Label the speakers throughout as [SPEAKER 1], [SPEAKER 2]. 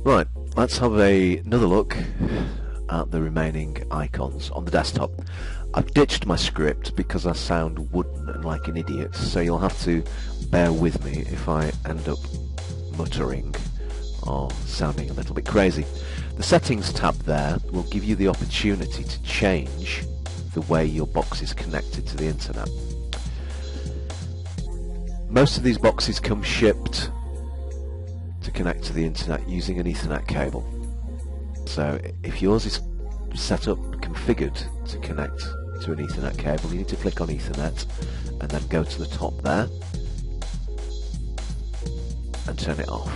[SPEAKER 1] Right, let's have another look at the remaining icons on the desktop. I've ditched my script because I sound wooden and like an idiot, so you'll have to bear with me if I end up muttering or sounding a little bit crazy. The settings tab there will give you the opportunity to change the way your box is connected to the internet. Most of these boxes come shipped to connect to the internet using an Ethernet cable. So if yours is set up, configured to connect to an Ethernet cable, you need to click on Ethernet and then go to the top there and turn it off.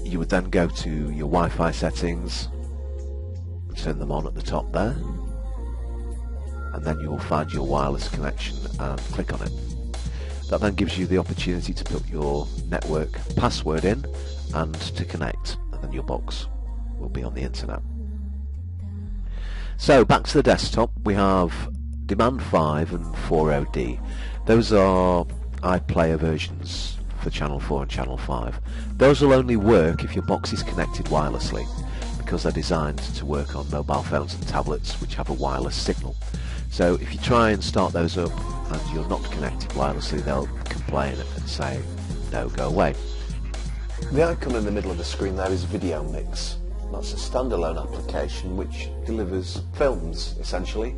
[SPEAKER 1] You would then go to your Wi-Fi settings, turn them on at the top there, and then you will find your wireless connection and click on it. That then gives you the opportunity to put your network password in and to connect, and then your box will be on the internet. So back to the desktop, we have Demand 5 and 40D. Those are iPlayer versions for Channel 4 and Channel 5. Those will only work if your box is connected wirelessly, because they're designed to work on mobile phones and tablets which have a wireless signal. So if you try and start those up and you're not connected wirelessly, they'll complain and say, no, go away. The icon in the middle of the screen there is Video Mix. That's a standalone application which delivers films, essentially,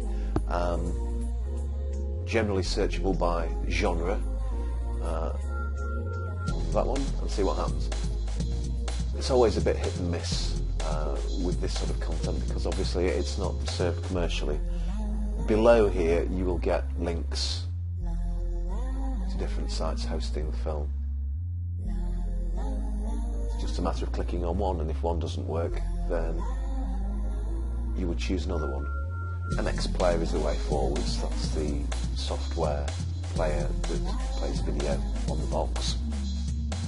[SPEAKER 1] generally searchable by genre. That one, and see what happens. It's always a bit hit and miss with this sort of content, because obviously it's not served commercially. Below here you will get links to different sites hosting the film. It's just a matter of clicking on one, and if one doesn't work, then you would choose another one. MX Player is the way forwards. That's the software player that plays video on the box,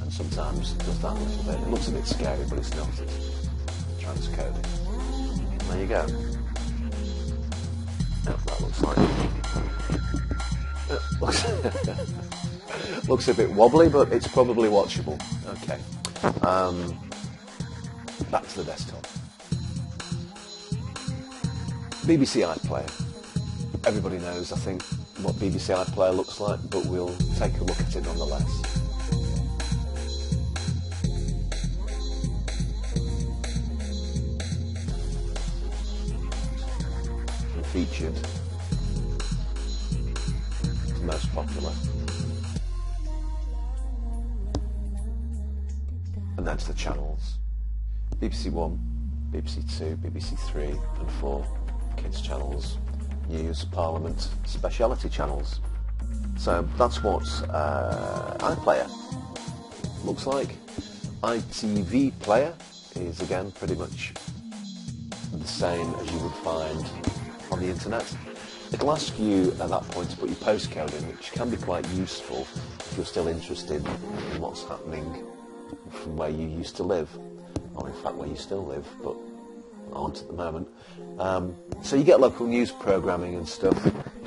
[SPEAKER 1] and sometimes it does that a little bit. It looks a bit scary, but it's not. It's transcoding. And there you go. That looks like looks a bit wobbly, but it's probably watchable. Okay, back to the desktop. BBC iPlayer. Everybody knows, I think, what BBC iPlayer looks like, but we'll take a look at it nonetheless. Featured, the most popular, and that's the channels: BBC 1, BBC 2, BBC 3 and 4, kids channels, news, parliament, speciality channels. So that's what iPlayer looks like. ITV Player is again pretty much the same as you would find on the internet. It'll ask you at that point to put your postcode in, which can be quite useful if you're still interested in what's happening from where you used to live, or in fact where you still live, but aren't at the moment. So you get local news programming and stuff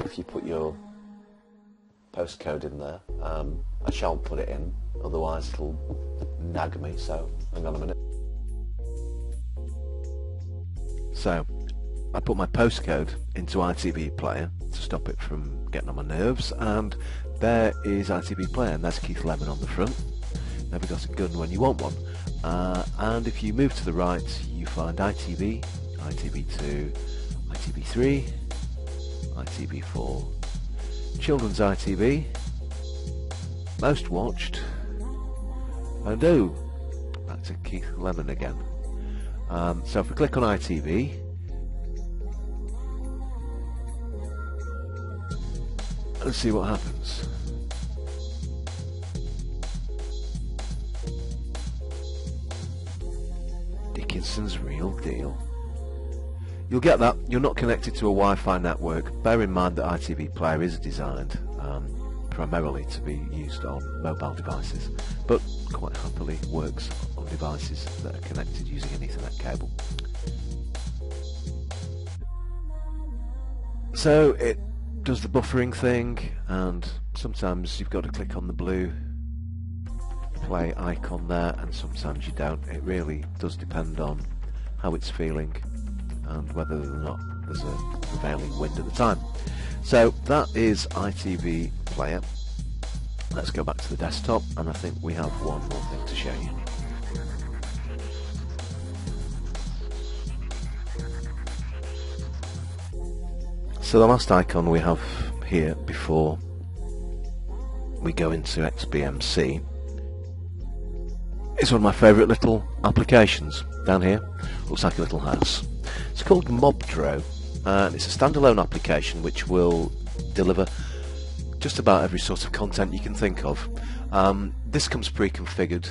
[SPEAKER 1] if you put your postcode in there. I shan't put it in, otherwise it'll nag me, so hang on a minute. So I put my postcode into ITV Player to stop it from getting on my nerves, and there is ITV Player, and there's Keith Lemon on the front. Never got a gun when you want one. And if you move to the right, you find ITV, ITV2, ITV3, ITV4, Children's ITV, Most Watched, and back to Keith Lemon again. So if we click on ITV, let's see what happens. Dickinson's Real Deal. You'll get that. You're not connected to a Wi-Fi network. Bear in mind that ITV Player is designed primarily to be used on mobile devices, but quite happily works on devices that are connected using an Ethernet cable. So it does the buffering thing, and sometimes you've got to click on the blue play icon there, and sometimes you don't. It really does depend on how it's feeling and whether or not there's a prevailing wind at the time. So that is ITV Player. Let's go back to the desktop, and I think we have one more thing to show you. So the last icon we have here before we go into XBMC is one of my favourite little applications down here. Looks like a little house. It's called Mobdro, and it's a standalone application which will deliver just about every sort of content you can think of. This comes pre-configured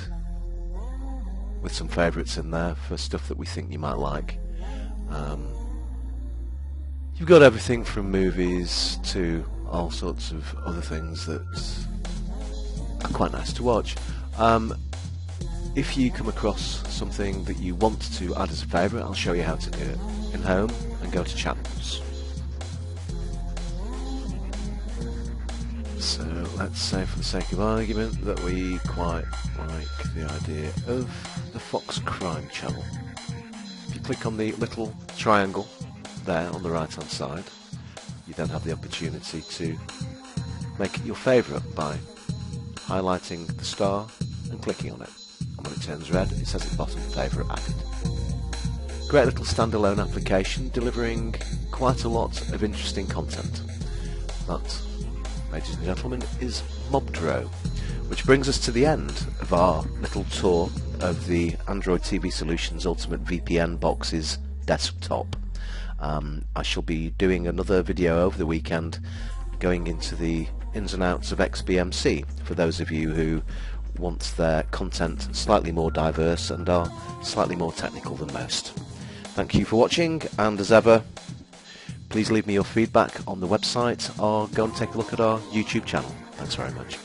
[SPEAKER 1] with some favourites in there for stuff that we think you might like. You've got everything from movies to all sorts of other things that are quite nice to watch. If you come across something that you want to add as a favourite, I'll show you how to do it. In Home, and go to Channels. So let's say, for the sake of argument, that we quite like the idea of the Fox Crime channel. If you click on the little triangle there on the right hand side, you then have the opportunity to make it your favourite by highlighting the star and clicking on it. And when it turns red, it says at the bottom, favourite added. Great little standalone application delivering quite a lot of interesting content. That, ladies and gentlemen, is Mobdro, which brings us to the end of our little tour of the Android TV Solutions Ultimate VPN Box's desktop. I shall be doing another video over the weekend going into the ins and outs of XBMC for those of you who want their content slightly more diverse and are slightly more technical than most. Thank you for watching, and as ever, please leave me your feedback on the website or go and take a look at our YouTube channel. Thanks very much.